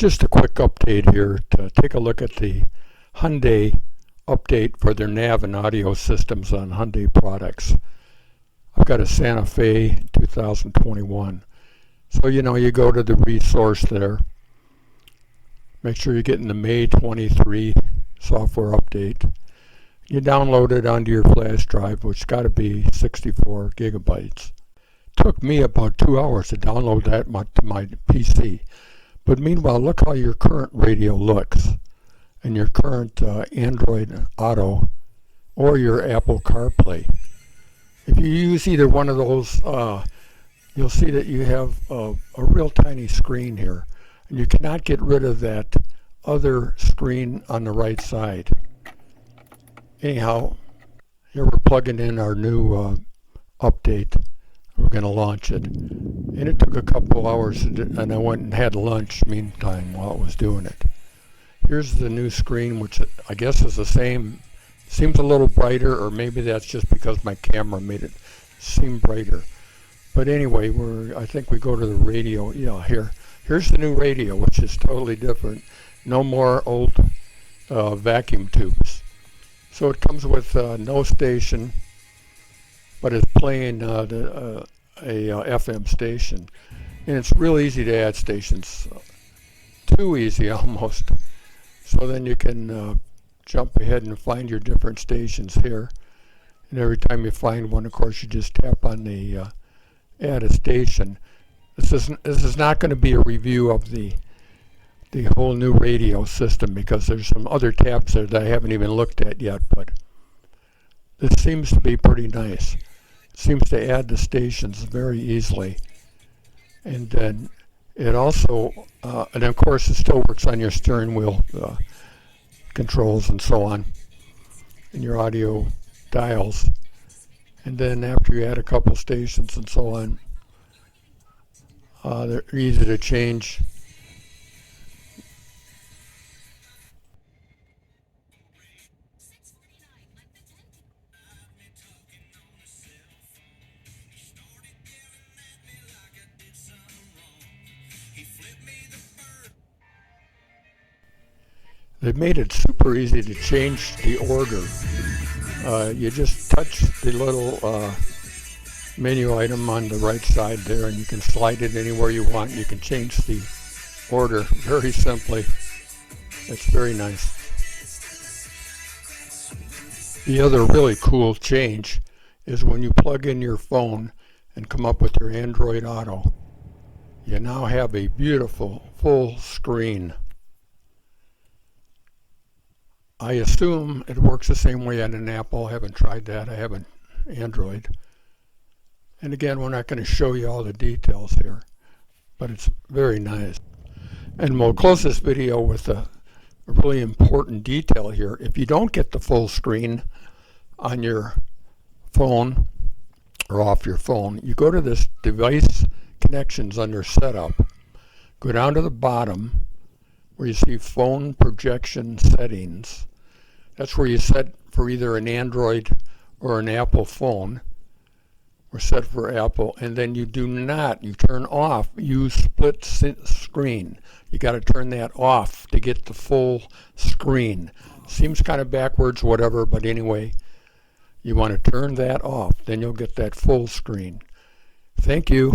Just a quick update here to take a look at the Hyundai update for their nav and audio systems on Hyundai products. I've got a Santa Fe 2021. So you go to the resource there. Make sure you're getting the May 23 software update. You download it onto your flash drive, which got to be 64 gigabytes. Took me about 2 hours to download that to my PC. But meanwhile, look how your current radio looks and your current Android Auto or your Apple CarPlay. If you use either one of those, you'll see that you have a real tiny screen here. And you cannot get rid of that other screen on the right side. Anyhow, here we're plugging in our new update. We're going to launch it. And it took a couple hours, and I went and had lunch meantime while I was doing it. Here's the new screen, which I guess is the same. Seems a little brighter, or maybe that's just because my camera made it seem brighter. But anyway, I think we go to the radio. Yeah, here's the new radio, which is totally different. No more old vacuum tubes. So it comes with no station, but it's playing a FM station. And it's real easy to add stations. Too easy almost. So then you can jump ahead and find your different stations here. And every time you find one, of course, you just tap on the add a station. This is not going to be a review of the whole new radio system, because there's some other tabs there that I haven't even looked at yet, but this seems to be pretty nice. It seems to add the stations very easily. And then it also, and of course it still works on your steering wheel controls and so on, and your audio dials. And then after you add a couple stations and so on, they're easy to change. They've made it super easy to change the order. You just touch the little menu item on the right side there, and you can slide it anywhere you want. You can change the order very simply. It's very nice. The other really cool change is when you plug in your phone and come up with your Android Auto, you now have a beautiful full screen. I assume it works the same way on an Apple. I haven't tried that. I haven't Android. And again, we're not going to show you all the details here, but it's very nice. And we'll close this video with a really important detail here. If you don't get the full screen on your phone or off your phone, you go to this device connections under setup, go down to the bottom where you see phone projection settings. That's where you set for either an Android or an Apple phone. We're set for Apple, and then you turn off use split screen. You got to turn that off to get the full screen. Seems kind of backwards, whatever, but anyway, you want to turn that off. Then you'll get that full screen. Thank you.